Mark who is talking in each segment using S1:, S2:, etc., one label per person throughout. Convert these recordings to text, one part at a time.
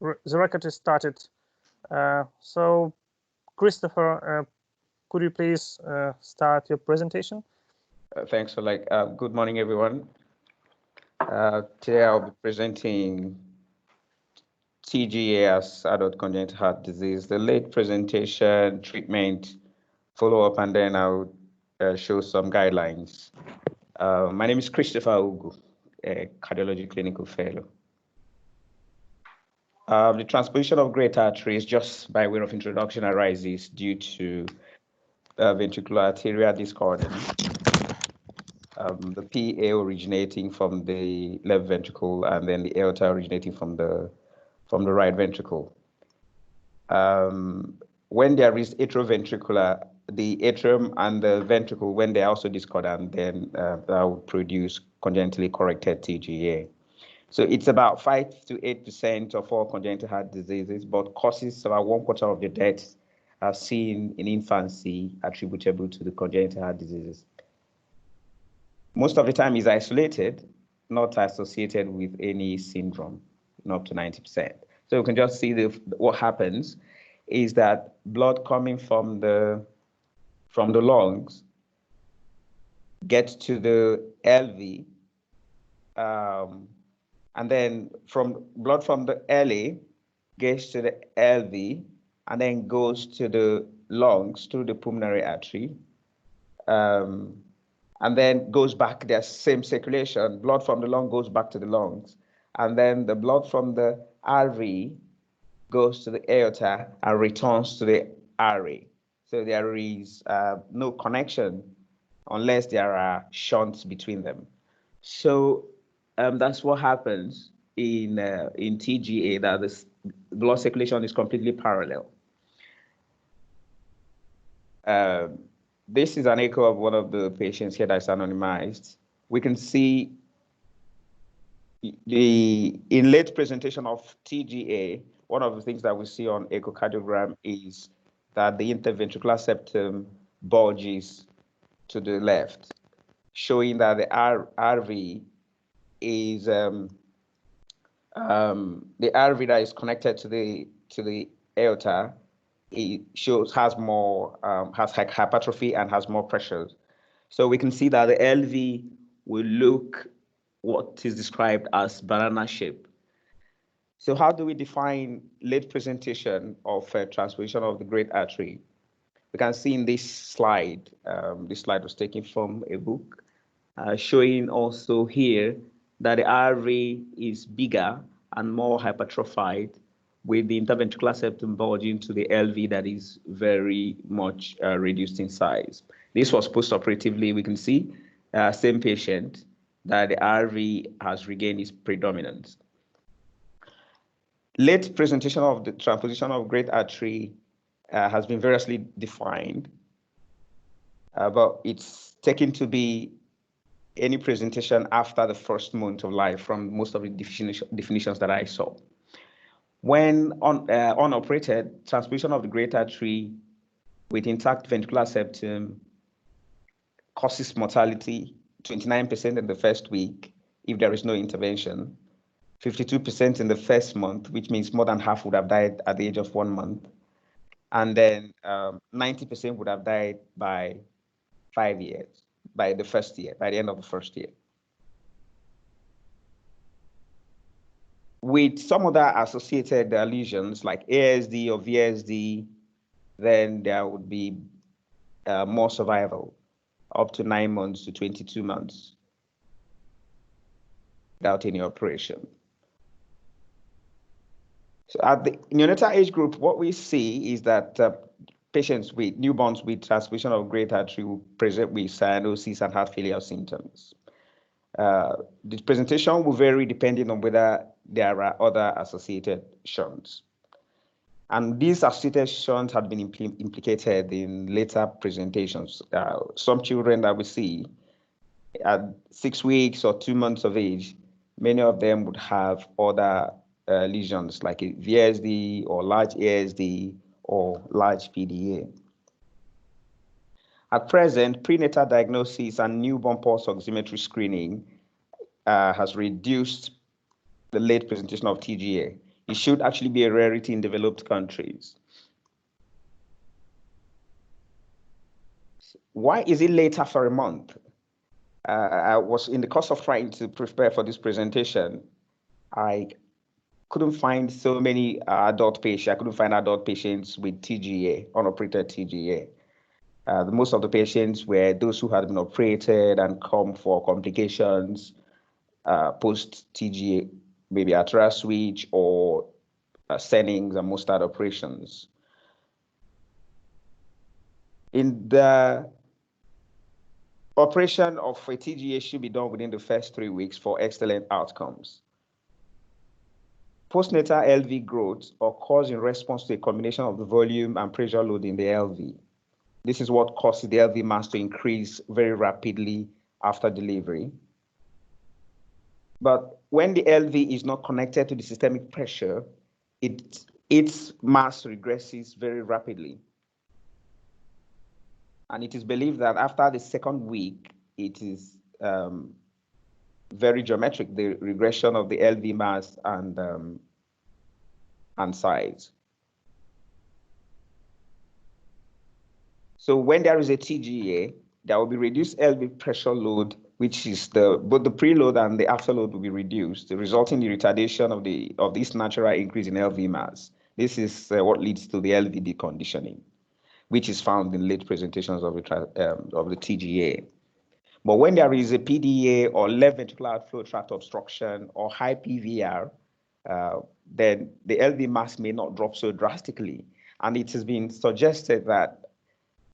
S1: The record is started. So, Christopher, could you please start your presentation?
S2: Thanks, Oleg. Good morning, everyone. Today I'll be presenting Tga as adult congenital heart disease, the late presentation, treatment, follow-up, and then I'll show some guidelines. My name is Christopher Ugwu, a cardiology clinical fellow. The transposition of great arteries, just by way of introduction, arises due to ventricular arterial discordance. The PA originating from the left ventricle and then the aorta originating from the right ventricle. When there is atrioventricular, the atrium and the ventricle, when they are also discordant, then that will produce congenitally corrected Tga. So it's about 5 to 8% of all congenital heart diseases, but causes about 1/4 of the deaths are seen in infancy attributable to the congenital heart diseases. Most of the time is isolated, not associated with any syndrome, up to 90%. So you can just see what happens is that blood coming from the lungs gets to the LV, and then blood from the LA gets to the LV, and then goes to the lungs through the pulmonary artery, and then goes back, there's same circulation, blood from the lung goes back to the lungs, and then the blood from the RV goes to the aorta and returns to the RA. So there is no connection unless there are shunts between them. So that's what happens in Tga, that the blood circulation is completely parallel. This is an echo of one of the patients here that's anonymized. We can see in late presentation of Tga, one of the things that we see on echocardiogram is that the interventricular septum bulges to the left, showing that the RV is the RV that is connected to the aorta. It has more has hypertrophy and has more pressures. So we can see that the LV will look what is described as banana shape. So how do we define late presentation of transposition of the great artery? We can see in this slide. This slide was taken from a book, showing also here that the RV is bigger and more hypertrophied, with the interventricular septum bulging to the LV that is very much reduced in size. This was postoperatively. We can see same patient that the RV has regained its predominance. Late presentation of the transposition of great artery has been variously defined, but it's taken to be any presentation after the first month of life from most of the definitions that I saw. When unoperated, transposition of the great artery with intact ventricular septum causes mortality, 29% in the first week if there is no intervention, 52% in the first month, which means more than half would have died at the age of 1 month, and then 90% would have died by 5 years, by the first year, by the end of the first year. With some other associated lesions like ASD or VSD, then there would be more survival, up to 9 months to 22 months without any operation. So at the neonatal age group, what we see is that patients with newborns with transposition of great artery will present with cyanosis and heart failure symptoms. The presentation will vary depending on whether there are other associated shunts. And these associated shunts have been implicated in later presentations. Some children that we see at 6 weeks or 2 months of age, many of them would have other lesions like a VSD or large ASD or large PDA. At present, prenatal diagnosis and newborn pulse oximetry screening has reduced the late presentation of Tga. It should actually be a rarity in developed countries. Why is it late after a month? I was in the course of trying to prepare for this presentation, I couldn't find so many adult patients. I couldn't find adult patients with TGA, unoperated TGA. Most of the patients were those who had been operated and come for complications post TGA, maybe arterial switch or Sennings and Mostard operations. In the operation of a TGA should be done within the first 3 weeks for excellent outcomes. Postnatal LV growth occurs in response to a combination of the volume and pressure load in the LV. This is what causes the LV mass to increase very rapidly after delivery. But when the LV is not connected to the systemic pressure, its mass regresses very rapidly. And it is believed that after the second week, it is very geometric, the regression of the LV mass and size. So when there is a TGA, there will be reduced LV pressure load, which is both the preload and the afterload will be reduced, resulting in retardation of this natural increase in LV mass. This is what leads to the LV deconditioning, which is found in late presentations of the TGA. But when there is a PDA or left ventricular outflow tract obstruction or high PVR, then the LV mass may not drop so drastically. And it has been suggested that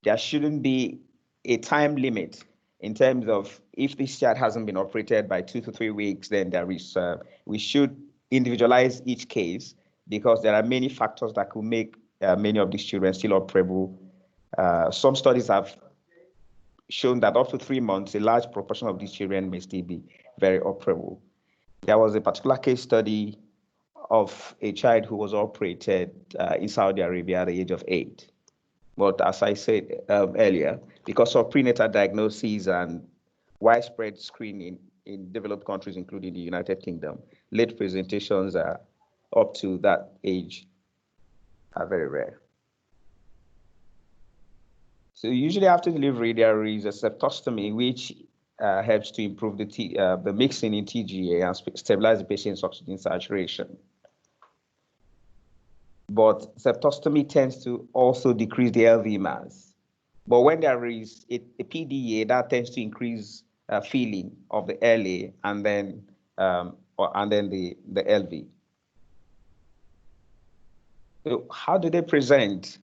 S2: there shouldn't be a time limit in terms of if this child hasn't been operated by 2 to 3 weeks, then there is we should individualize each case because there are many factors that could make many of these children still operable. Some studies have shown that up to 3 months, a large proportion of these children may still be very operable. There was a particular case study of a child who was operated in Saudi Arabia at the age of 8. But as I said earlier, because of prenatal diagnoses and widespread screening in developed countries, including the United Kingdom, late presentations are up to that age are very rare. So usually after delivery, there is a septostomy, which helps to improve the mixing in TGA and stabilize the patient's oxygen saturation. But septostomy tends to also decrease the LV mass. But when there is a PDA, that tends to increase filling of the LA and then the LV. So how do they present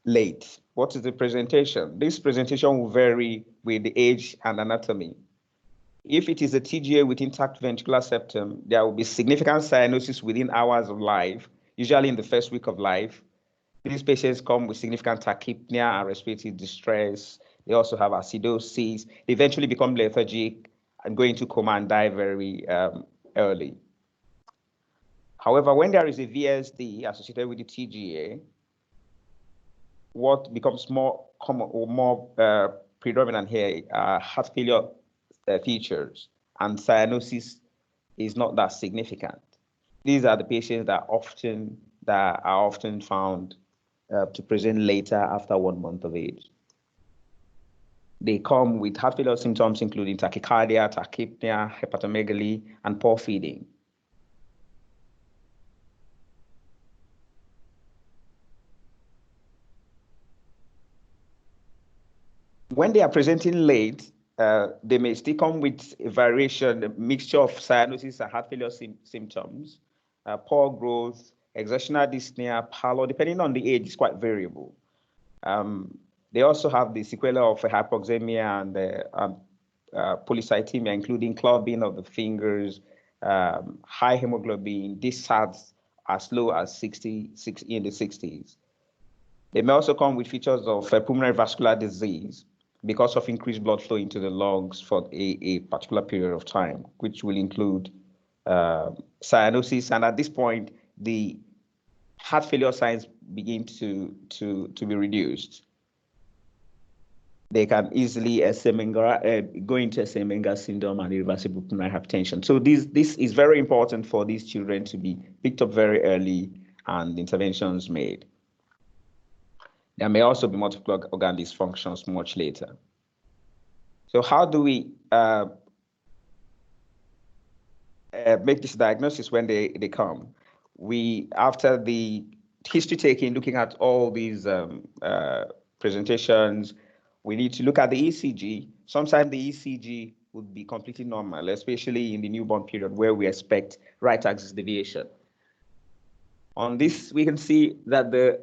S2: late? What is the presentation? This presentation will vary with the age and anatomy. If it is a TGA with intact ventricular septum, there will be significant cyanosis within hours of life, usually in the first week of life. These patients come with significant tachypnea and respiratory distress. They also have acidosis. They eventually become lethargic and go into coma and die very early. However, when there is a VSD associated with the TGA, what becomes more common or more predominant here are heart failure features, and cyanosis is not that significant. These are the patients that are often found to present later after 1 month of age. They come with heart failure symptoms including tachycardia, tachypnea, hepatomegaly, and poor feeding. When they are presenting late, they may still come with a variation, a mixture of cyanosis and heart failure symptoms, poor growth, exertional dyspnea, pallor, depending on the age, it's quite variable. They also have the sequelae of hypoxemia and polycythemia, including clubbing of the fingers, high hemoglobin, discharge as low as 66 in the 60s. They may also come with features of pulmonary vascular disease because of increased blood flow into the lungs for a particular period of time, which will include cyanosis. And at this point, the heart failure signs begin to be reduced. they can easily go into Semmenga syndrome and irreversible pulmonary hypertension. So this is very important for these children to be picked up very early and interventions made. There may also be multiple organ dysfunctions much later. So how do we make this diagnosis when they come? After the history taking, looking at all these presentations, we need to look at the ECG. Sometimes the ECG would be completely normal, especially in the newborn period where we expect right axis deviation. On this, we can see that the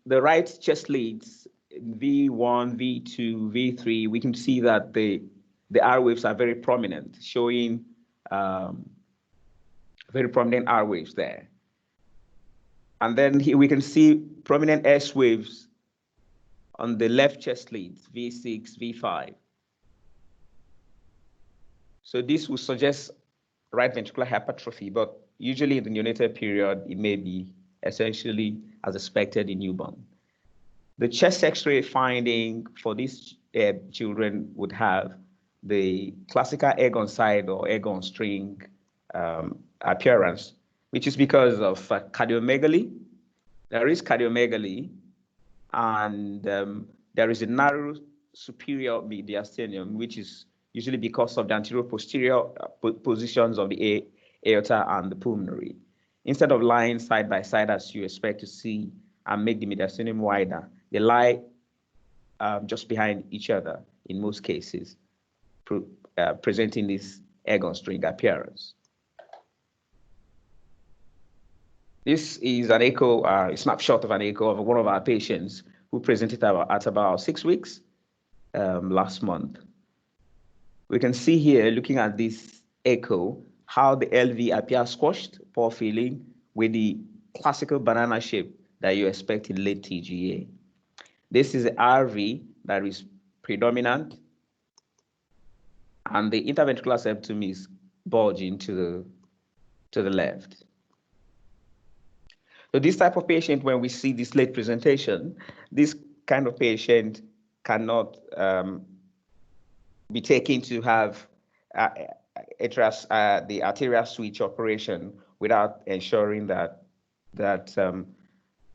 S2: right chest leads, V1, V2, V3, we can see that the R waves are very prominent, showing very prominent R waves there. And then here we can see prominent S waves on the left chest leads, V6, V5. So this would suggest right ventricular hypertrophy, but usually in the neonatal period, it may be essentially as expected in newborn. The chest X-ray finding for these children would have the classical egg on side or egg on string appearance, which is because of cardiomegaly. There is cardiomegaly, and there is a narrow superior mediastinum, which is usually because of the anterior-posterior positions of the aorta and the pulmonary. Instead of lying side by side as you expect to see and make the mediastinum wider, they lie just behind each other in most cases, presenting this egg on string appearance. This is an echo, a snapshot of an echo of one of our patients who presented at about 6 weeks last month. We can see here, looking at this echo, how the LV appears squashed, poor feeling, with the classical banana shape that you expect in late TGA. This is the RV that is predominant, and the interventricular septum is bulging to the left. So this type of patient, when we see this late presentation, this kind of patient cannot be taken to have the arterial switch operation without ensuring that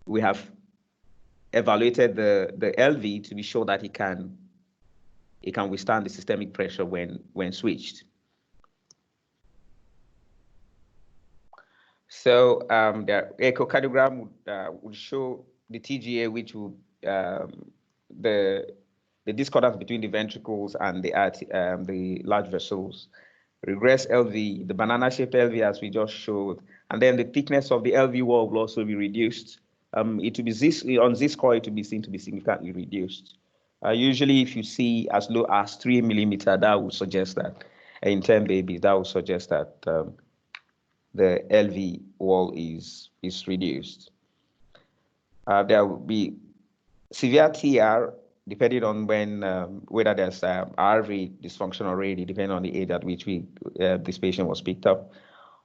S2: we have evaluated the LV to be sure that it can withstand the systemic pressure when switched. So the echocardiogram would show the TGA, which would the discordance between the ventricles and the large vessels. Regress LV, the banana-shaped LV as we just showed, and then the thickness of the LV wall will also be reduced. It will be on this score, it will be seen to be significantly reduced. Usually, if you see as low as 3 millimeter, that would suggest that in 10 babies, that would suggest that the LV wall is reduced. There will be severe TR, depending on whether there's RV dysfunction already, depending on the age at which this patient was picked up.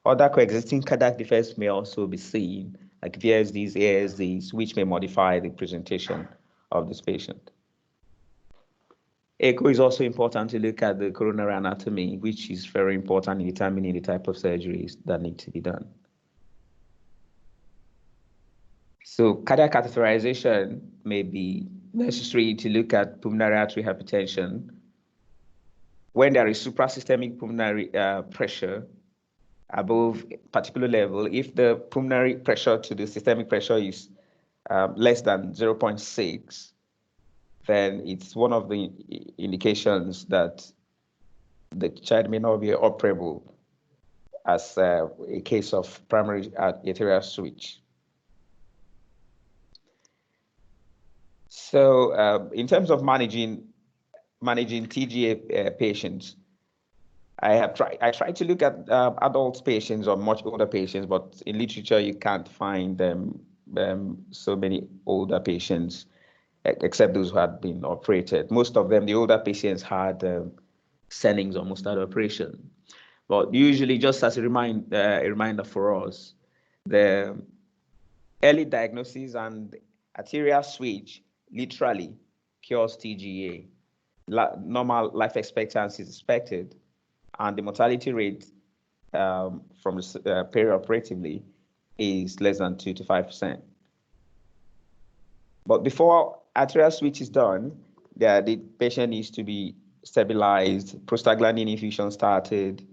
S2: Other coexisting cardiac defects may also be seen, like VSDs, ASDs, which may modify the presentation of this patient. Echo is also important to look at the coronary anatomy, which is very important in determining the type of surgeries that need to be done. So cardiac catheterization may be necessary to look at pulmonary artery hypertension when there is suprasystemic pulmonary pressure above a particular level. If the pulmonary pressure to the systemic pressure is less than 0.6, then it's one of the indications that the child may not be operable as a case of primary arterial switch. So in terms of managing TGA patients, I tried to look at adult patients or much older patients, but in literature you can't find so many older patients, except those who had been operated. Most of them, the older patients, had Sennings or Mustard operation. But usually, just as a reminder for us, the early diagnosis and arterial switch literally cures TGA. Normal life expectancy is expected, and the mortality rate from the perioperatively is less than 2 to 5%. But before arterial switch is done, the patient needs to be stabilized, prostaglandin infusion started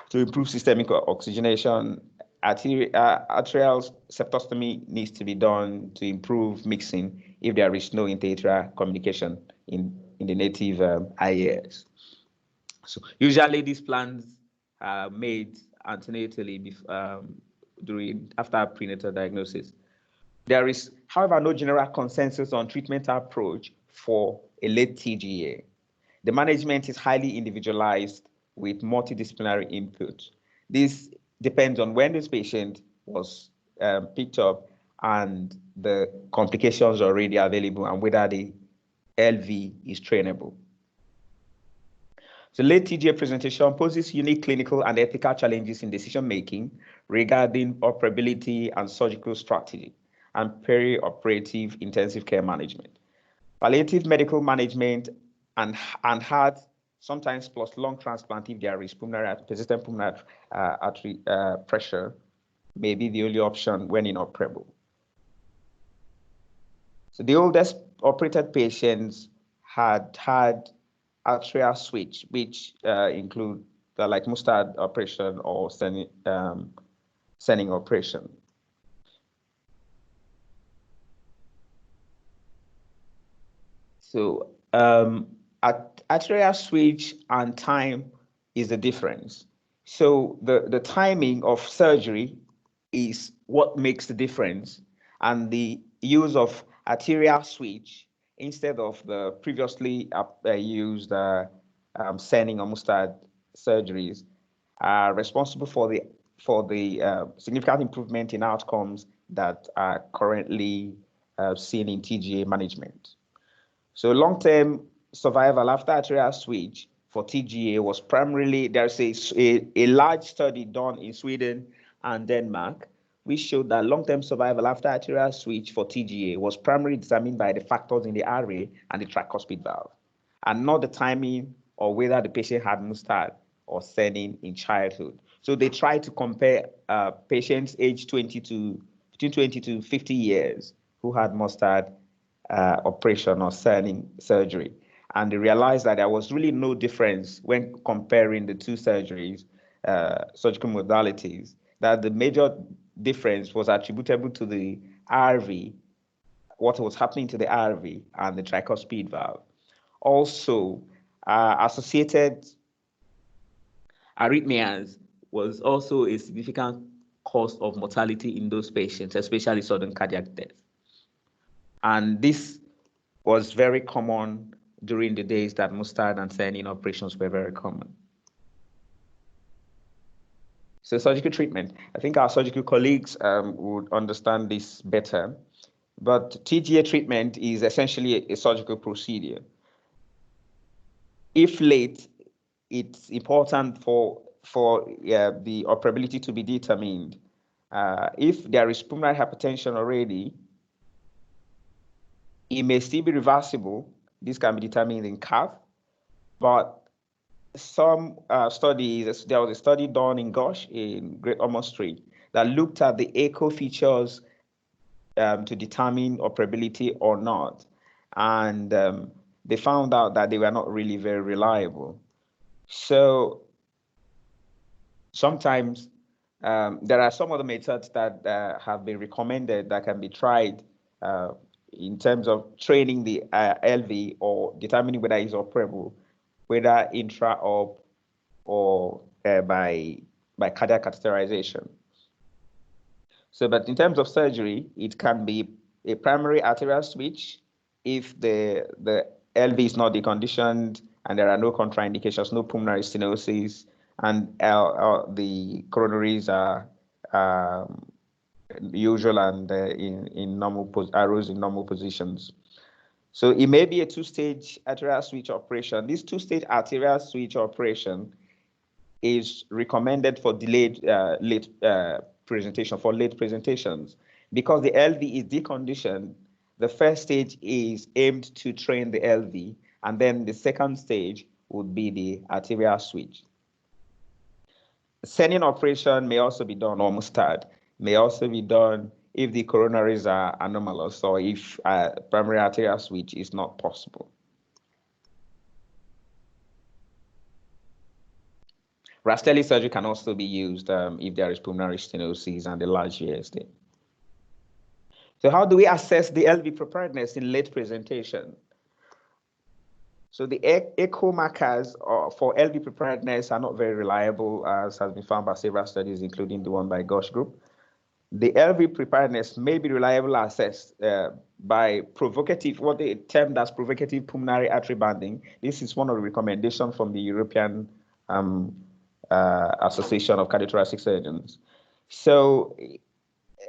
S2: to improve systemic oxygenation. Arterial septostomy needs to be done to improve mixing if there is no intra-atrial communication in the native IAS. So usually these plans are made antenatally after prenatal diagnosis. There is, however, no general consensus on treatment approach for a late TGA. The management is highly individualized with multidisciplinary input. This depends on when this patient was picked up and the complications already available and whether the LV is trainable. So late TGA presentation poses unique clinical and ethical challenges in decision-making regarding operability and surgical strategy and perioperative intensive care management. Palliative medical management and heart, sometimes plus lung transplant if there is persistent pulmonary artery pressure, may be the only option when inoperable. So the oldest operated patients had arterial switch, which include like Mustard operation or Senning operation. So arterial switch and time is the difference. So the timing of surgery is what makes the difference, and the use of arterial switch instead of the previously used Senning or Mustard surgeries are responsible for the significant improvement in outcomes that are currently seen in TGA management. So long-term survival after arterial switch for TGA was primarily, there's a large study done in Sweden and Denmark, which showed that long-term survival after arterial switch for TGA was primarily determined by the factors in the RA and the tricuspid valve, and not the timing or whether the patient had Mustard or Senning in childhood. So they tried to compare patients aged between 20 to 50 years who had Mustard operation or Senning surgery. And they realized that there was really no difference when comparing the two surgeries, surgical modalities, that the major difference was attributable to the RV, what was happening to the RV and the tricuspid valve. Also, associated arrhythmias was also a significant cause of mortality in those patients, especially sudden cardiac death. And this was very common during the days that Mustard and Senning operations were very common. So surgical treatment, I think our surgical colleagues would understand this better, but TGA treatment is essentially a surgical procedure. If late, it's important for the operability to be determined. If there is pulmonary hypertension already, it may still be reversible. This can be determined in cath, but some studies, there was a study done in Gosh in Great Ormond Street that looked at the echo features to determine operability or not. And they found out that they were not really very reliable. So sometimes there are some other methods that have been recommended that can be tried in terms of training the LV or determining whether it's operable, whether intra-op or by cardiac catheterization. So, but in terms of surgery, it can be a primary arterial switch if the LV is not deconditioned and there are no contraindications, no pulmonary stenosis, and the coronaries are usual and in normal arrows in normal positions. So it may be a two-stage arterial switch operation. This two-stage arterial switch operation is recommended for delayed late presentation, for late presentations, because the LV is deconditioned. the first stage is aimed to train the LV, and then the second stage would be the arterial switch. Sending operation may also be done, or mustard, may also be done if the coronaries are anomalous or if primary arterial switch is not possible. Rastelli surgery can also be used if there is pulmonary stenosis and a large VSD. So how do we assess the LV preparedness in late presentation? So the echo markers for LV preparedness are not very reliable, as has been found by several studies, including the one by Gosh Group. The LV preparedness may be reliably assessed by provocative, what they termed as provocative pulmonary artery banding. This is one of the recommendations from the European Association of Cardiothoracic Surgeons. So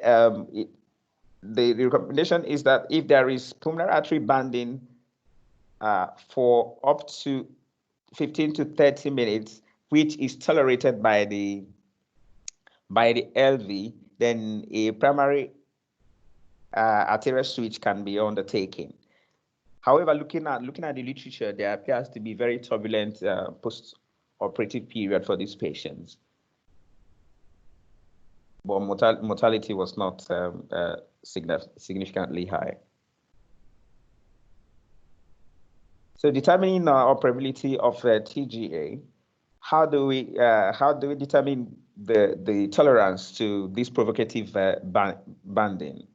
S2: the recommendation is that if there is pulmonary artery banding for up to 15 to 30 minutes, which is tolerated by the LV, then a primary arterial switch can be undertaken. However, looking at the literature, there appears to be very turbulent post-operative period for these patients. But mortality was not significantly high. So determining operability of TGA, how do we determine the tolerance to this provocative banding?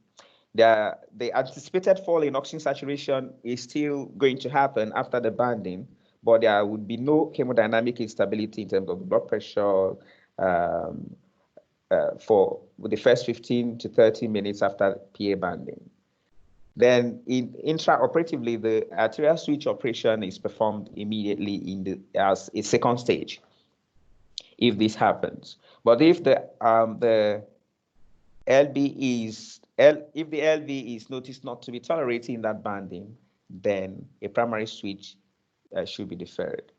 S2: The anticipated fall in oxygen saturation is still going to happen after the banding, but there would be no hemodynamic instability in terms of blood pressure for the first 15 to 30 minutes after PA banding. Then intraoperatively, the arterial switch operation is performed immediately as a second stage, if this happens. But if the LV is noticed not to be tolerating that banding, then a primary switch should be deferred.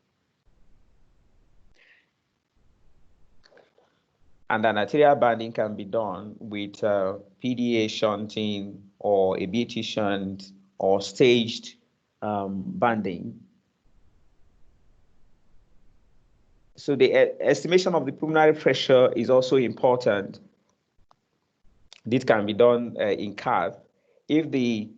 S2: And an arterial banding can be done with PDA shunting or a BT shunt or staged banding. So the estimation of the pulmonary pressure is also important. This can be done in cath. If the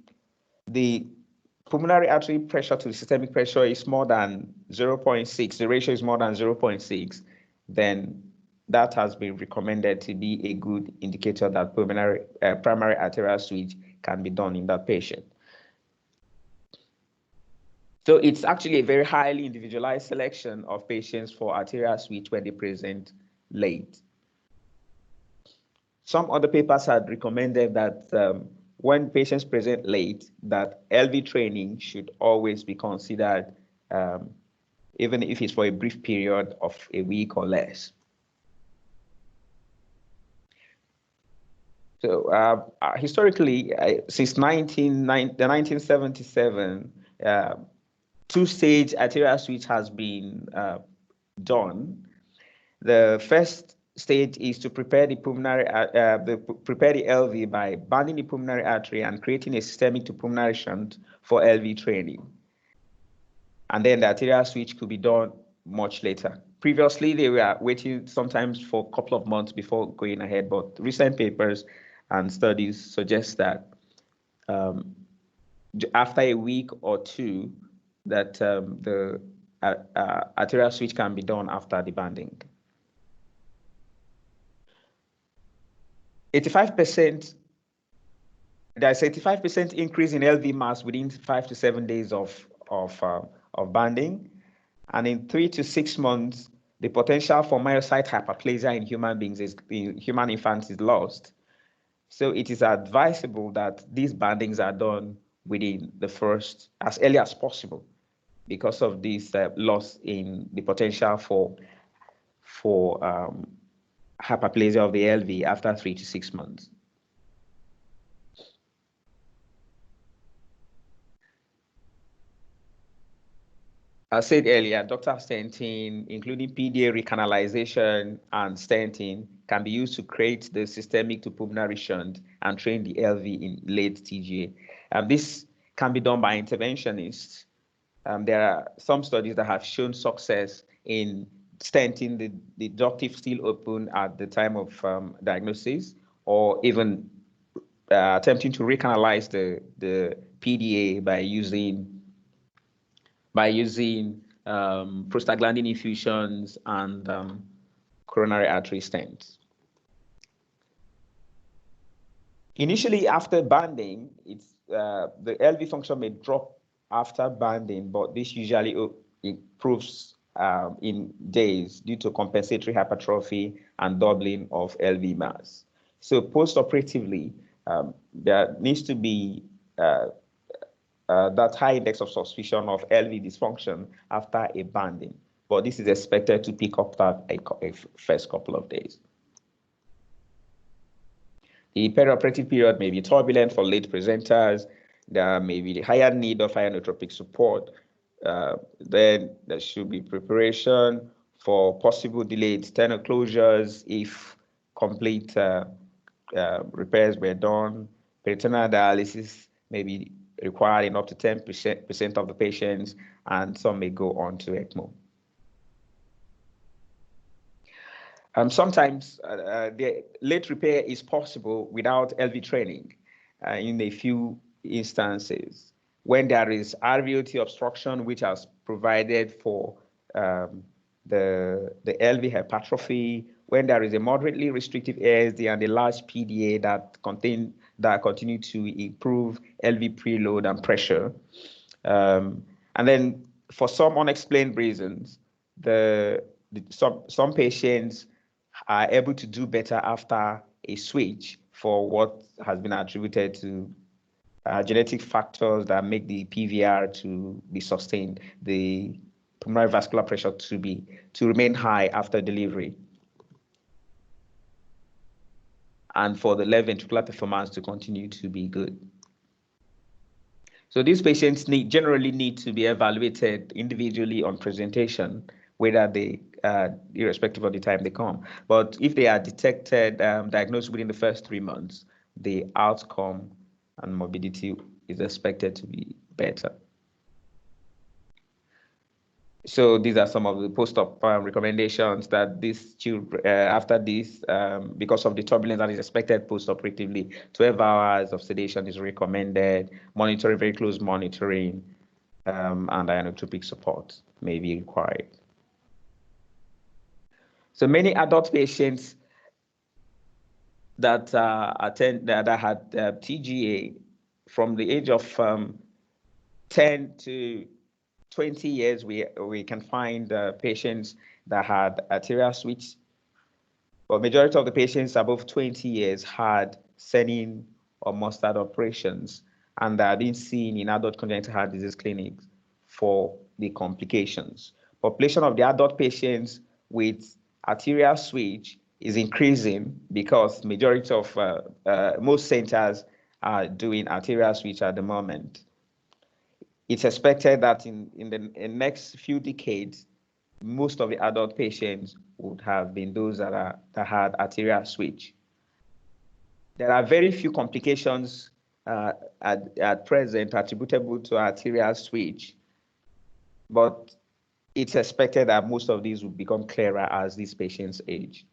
S2: pulmonary artery pressure to the systemic pressure is more than 0.6, the ratio is more than 0.6, then that has been recommended to be a good indicator that primary arterial switch can be done in that patient. So it's actually a very highly individualized selection of patients for arterial switch when they present late. Some other papers had recommended that when patients present late, that LV training should always be considered, even if it's for a brief period of a week or less. So historically, since 1977, two-stage arterial switch has been done. The first stage is to prepare the pulmonary, prepare the LV by banding the pulmonary artery and creating a systemic to pulmonary shunt for LV training. And then the arterial switch could be done much later. Previously, they were waiting sometimes for a couple of months before going ahead, but recent papers and studies suggest that after a week or two, that the arterial switch can be done after the banding. 85%, there's 85% increase in LV mass within 5 to 7 days of banding, and in 3 to 6 months, the potential for myocyte hyperplasia in human infants is lost. So it is advisable that these bandings are done within the first, as early as possible, because of this loss in the potential for hyperplasia of the LV after 3 to 6 months. I said earlier, ductal stenting, including PDA recanalization and stenting, can be used to create the systemic to pulmonary shunt and train the LV in late TGA. This can be done by interventionists. There are some studies that have shown success in stenting the ductive still open at the time of diagnosis, or even attempting to recanalize the PDA by using prostaglandin infusions and coronary artery stents. Initially, after banding, the LV function may drop after banding, but this usually improves in days due to compensatory hypertrophy and doubling of LV mass. So post-operatively, there needs to be that high index of suspicion of LV dysfunction after a banding, but this is expected to pick up that a first couple of days. The perioperative period may be turbulent for late presenters. There may be higher need of inotropic support. Then there should be preparation for possible delayed sternal closures if complete repairs were done. Peritoneal dialysis may be required in up to 10% of the patients, and some may go on to ECMO. Sometimes the late repair is possible without LV training in a few instances. When there is RVOT obstruction, which has provided for the LV hypertrophy, when there is a moderately restrictive ASD and a large PDA that continue to improve LV preload and pressure. And then for some unexplained reasons, some patients are able to do better after a switch for what has been attributed to genetic factors that make the PVR to be sustained, the pulmonary vascular pressure to remain high after delivery, and for the left ventricular performance to continue to be good. So these patients generally need to be evaluated individually on presentation, whether they, irrespective of the time they come. But if they are detected, diagnosed within the first 3 months, the outcome and morbidity is expected to be better. So these are some of the post-op recommendations that these children, after this, because of the turbulence that is expected post-operatively, 12 hours of sedation is recommended, monitoring, very close monitoring, and inotropic support may be required. So many adult patients that that had TGA from the age of 10 to 20 years, we can find patients that had arterial switch, but majority of the patients above 20 years had Senin or Mustard operations, and they are being seen in adult congenital heart disease clinics for the complications. Population of the adult patients with arterial switch is increasing because majority of most centers are doing arterial switch at the moment. It's expected that in the next few decades, most of the adult patients would have been those that had arterial switch. There are very few complications at present attributable to arterial switch, but it's expected that most of these will become clearer as these patients age.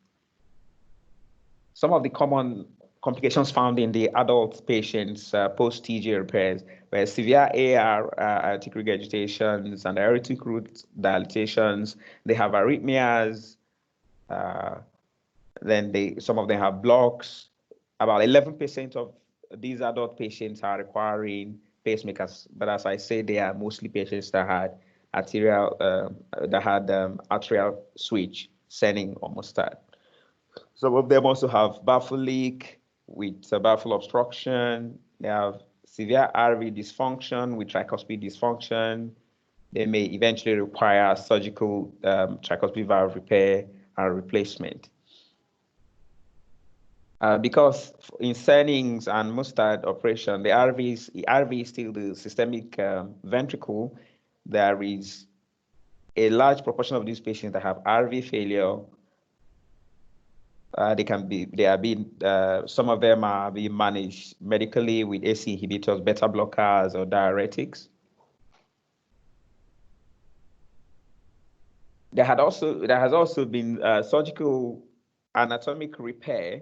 S2: Some of the common complications found in the adult patients post-TGA repairs were severe AR aortic regurgitations and aortic root dilatations. They have arrhythmias. Then some of them have blocks. About 11% of these adult patients are requiring pacemakers, but as I say, they are mostly patients that had arterial switch, Senin or Mustard. Some of them also have baffle leak with baffle obstruction. They have severe RV dysfunction with tricuspid dysfunction. They may eventually require surgical tricuspid valve repair and replacement. Because in Senins and Mustard operation, the RV is still the systemic ventricle. There is a large proportion of these patients that have RV failure, some of them are being managed medically with ACE inhibitors, beta blockers, or diuretics. There has also been surgical anatomic repair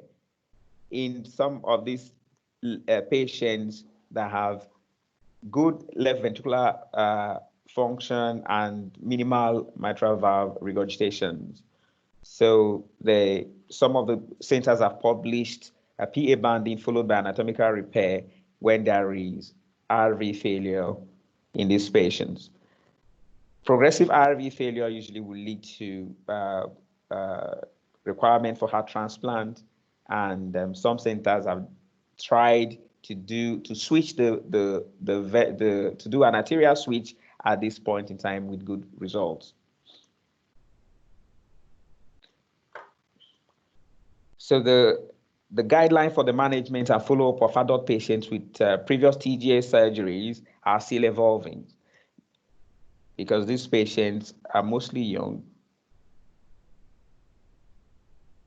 S2: in some of these patients that have good left ventricular function and minimal mitral valve regurgitations. So some of the centers have published a PA banding followed by anatomical repair when there is RV failure in these patients. Progressive RV failure usually will lead to requirement for heart transplant, and some centers have tried to do an arterial switch at this point in time with good results. So the guideline for the management and follow-up of adult patients with previous TGA surgeries are still evolving, because these patients are mostly young.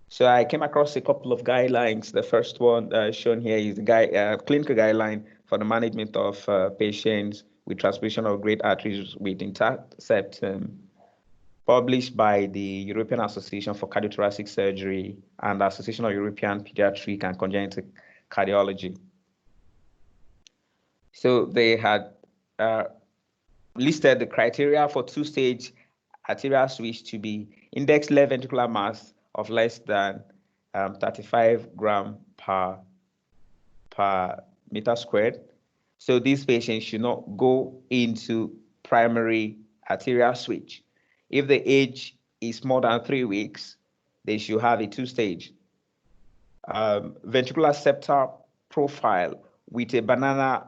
S2: So I came across a couple of guidelines. The first one shown here is the clinical guideline for the management of patients with transposition of great arteries with intact septum, published by the European Association for Cardiothoracic Surgery and the Association of European Pediatric and Congenital Cardiology. So they had listed the criteria for two-stage arterial switch to be index left ventricular mass of less than 35 gram per meter squared. So these patients should not go into primary arterial switch. If the age is more than 3 weeks, they should have a two-stage ventricular septal profile with a banana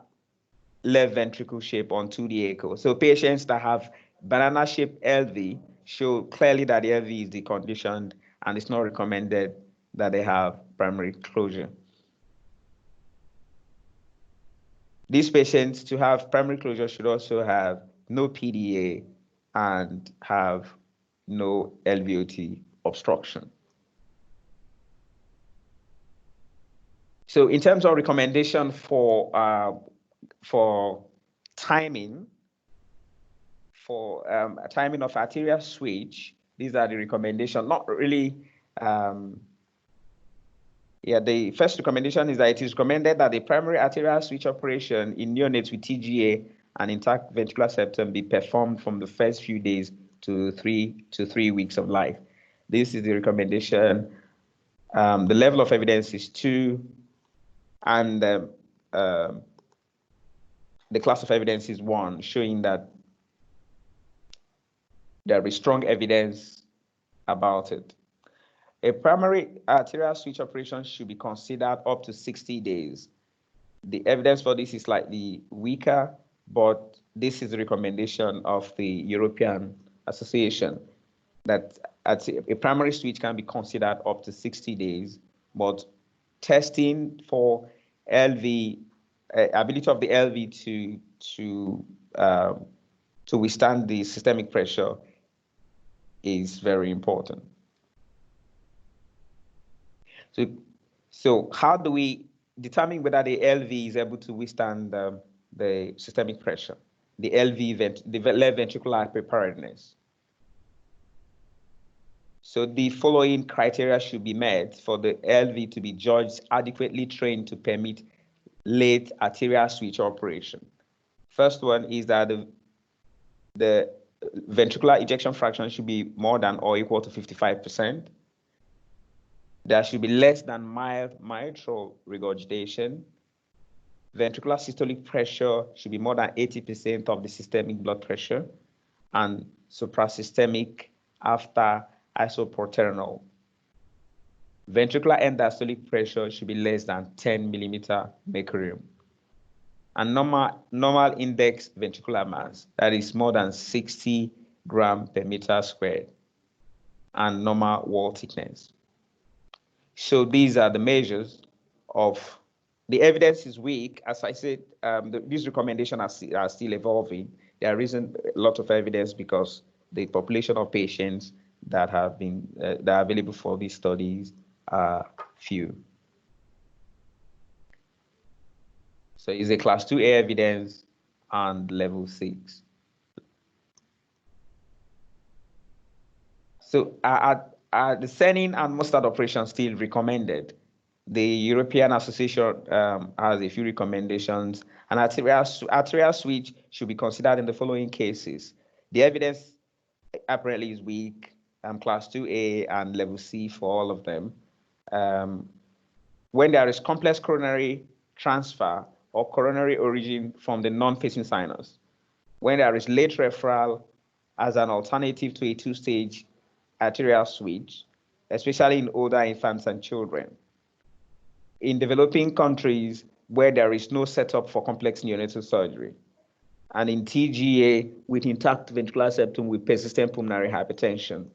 S2: left ventricle shape on 2D echo. So patients that have banana-shaped LV show clearly that the LV is deconditioned, and it's not recommended that they have primary closure. These patients, to have primary closure, should also have no PDA and have no LVOT obstruction. So in terms of recommendation for timing, timing of arterial switch, these are the recommendations. Not really. The first recommendation is that it is recommended that the primary arterial switch operation in neonates with TGA and intact ventricular septum be performed from the first few days to 3 weeks of life. This is the recommendation. The level of evidence is 2, and the class of evidence is 1, showing that there is strong evidence about it. A primary arterial switch operation should be considered up to 60 days. The evidence for this is slightly weaker, but this is the recommendation of the European Association, that a primary switch can be considered up to 60 days, but testing for LV, ability of the LV to withstand the systemic pressure is very important. So how do we determine whether the LV is able to withstand the systemic pressure? The left ventricular preparedness. So the following criteria should be met for the LV to be judged adequately trained to permit late arterial switch operation. First one is that the ventricular ejection fraction should be more than or equal to 55%. There should be less than mild mitral regurgitation. Ventricular systolic pressure should be more than 80% of the systemic blood pressure, and suprasystemic after isoproterenol. Ventricular end diastolic pressure should be less than 10 millimeter mercurium. And normal index ventricular mass, that is more than 60 gram per meter squared, and normal wall thickness. So these are the measures of the evidence is weak. As I said, these recommendations are still evolving. There isn't a lot of evidence because the population of patients that have been that are available for these studies are few. So it's a class 2A evidence and level 6. So are the sending and mustard operations still recommended? The European Association has a few recommendations, and arterial switch should be considered in the following cases. The evidence apparently is weak, class 2A and level C for all of them. When there is complex coronary transfer or coronary origin from the non-facing sinus, when there is late referral as an alternative to a two-stage arterial switch, especially in older infants and children. In developing countries where there is no setup for complex neonatal surgery, and in TGA with intact ventricular septum with persistent pulmonary hypertension.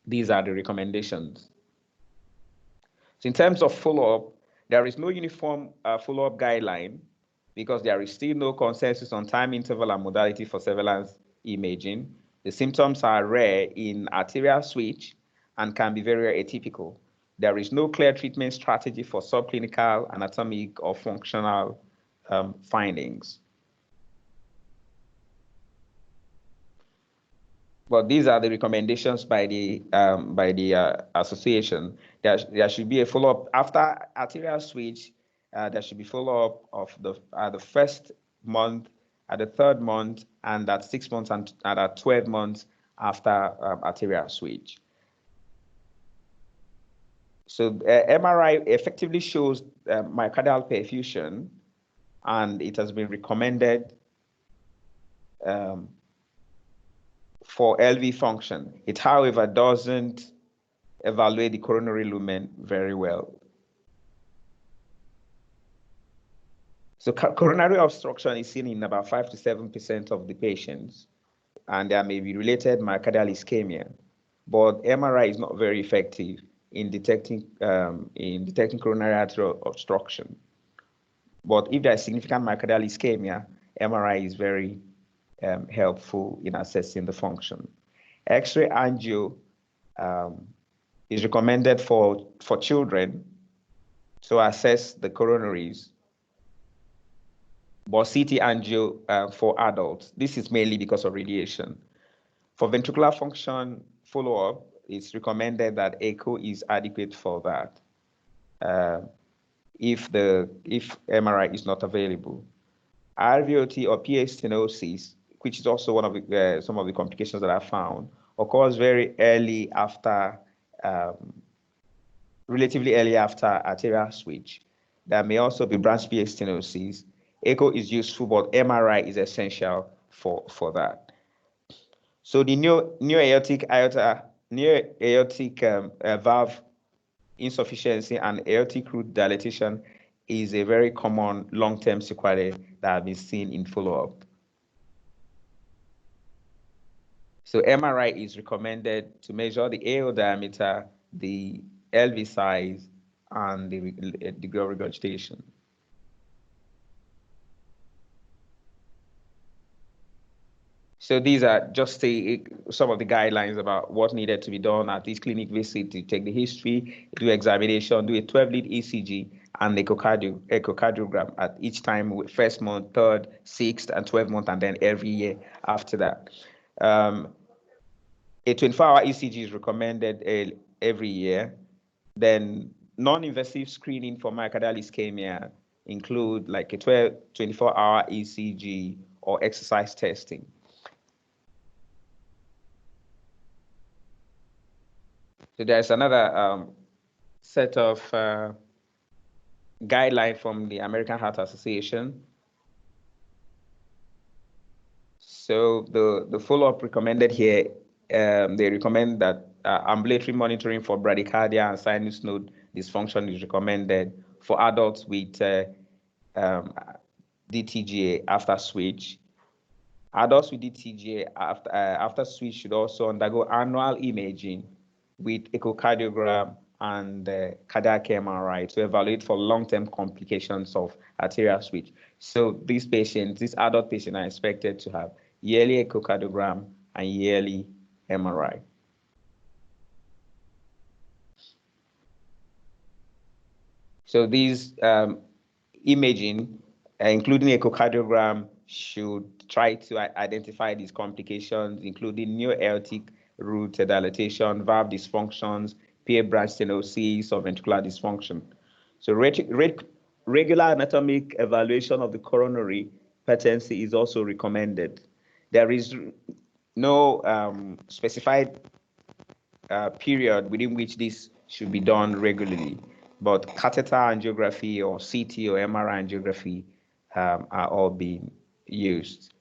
S2: These are the recommendations. So in terms of follow-up, there is no uniform follow-up guideline because there is still no consensus on time interval and modality for surveillance imaging. The symptoms are rare in arterial switch and can be very atypical. There is no clear treatment strategy for subclinical, anatomic, or functional findings. But these are the recommendations by the association. There should be a follow-up after arterial switch. There should be follow-up of the first month, at the third month, and at 6 months and at 12 months after arterial switch. So MRI effectively shows myocardial perfusion, and it has been recommended for LV function. It, however, doesn't evaluate the coronary lumen very well. So coronary obstruction is seen in about 5 to 7% of the patients, and there may be related myocardial ischemia, but MRI is not very effective in detecting coronary arterial obstruction. But if there is significant myocardial ischemia, MRI is very helpful in assessing the function. X-ray angio is recommended for children to assess the coronaries, but CT angio for adults. This is mainly because of radiation. For ventricular function follow-up, it's recommended that echo is adequate for that if MRI is not available. RVOT or PA stenosis, which is also one of the, some of the complications that I found, occurs very early after, relatively early after arterial switch. There may also be branch PA stenosis. Echo is useful, but MRI is essential for that. So the neo-aortic valve insufficiency and aortic root dilatation is a very common long-term sequelae that have been seen in follow-up. So MRI is recommended to measure the AO diameter, the LV size, and the degree of regurgitation. So these are just some of the guidelines about what needed to be done at each clinic visit: to take the history, do examination, do a 12-lead ECG, and echocardiogram at each time, with first month, third, 6th, and 12th month, and then every year after that. A 24-hour ECG is recommended every year. Then non-invasive screening for myocardial ischemia include like a 24-hour ECG or exercise testing. So there's another set of guideline from the American Heart Association. So the follow-up recommended here, they recommend that ambulatory monitoring for bradycardia and sinus node dysfunction is recommended for adults with DTGA after switch. Adults with DTGA after switch should also undergo annual imaging with echocardiogram and cardiac MRI to evaluate for long-term complications of arterial switch. So these adult patients are expected to have yearly echocardiogram and yearly MRI. So these imaging, including echocardiogram, should try to identify these complications, including neo-aortic root dilatation, valve dysfunctions, PA branch stenosis, or ventricular dysfunction. So regular anatomic evaluation of the coronary patency is also recommended. There is no specified period within which this should be done regularly, but catheter angiography or CT or MRI angiography are all being used.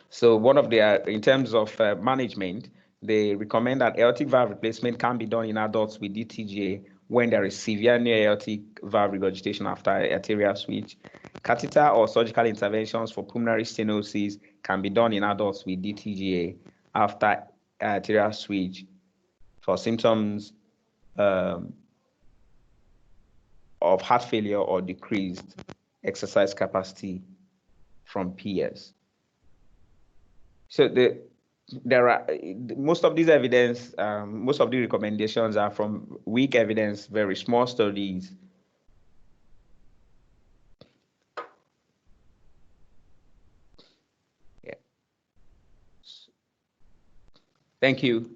S2: So one of the, in terms of management, they recommend that aortic valve replacement can be done in adults with DTGA when there is severe neo-aortic valve regurgitation after arterial switch. Catheter or surgical interventions for pulmonary stenosis can be done in adults with DTGA after arterial switch for symptoms of heart failure or decreased exercise capacity from PS. So there are most of these evidence, most of the recommendations are from weak evidence, very small studies. Yeah. Thank you.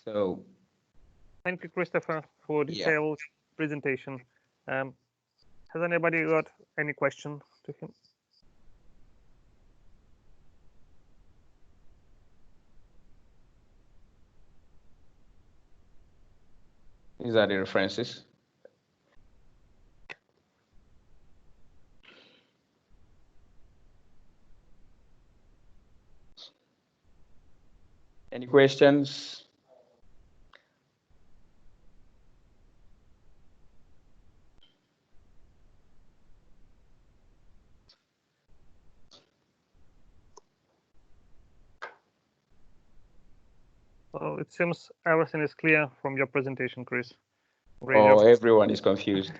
S2: So.
S1: Thank you, Christopher, for detailed presentation. Has anybody got any question to him?
S2: These are the references. Any questions?
S1: So it seems everything is clear from your presentation, Chris.
S2: Great job. Everyone is confused.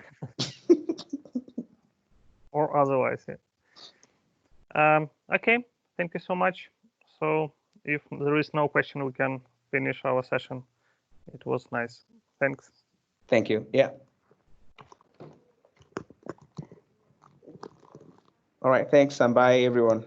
S1: Or otherwise, yeah. Okay, thank you so much. So if there is no question, we can finish our session. It was nice. Thanks.
S2: Thank you. Yeah. All right, thanks, and bye, everyone.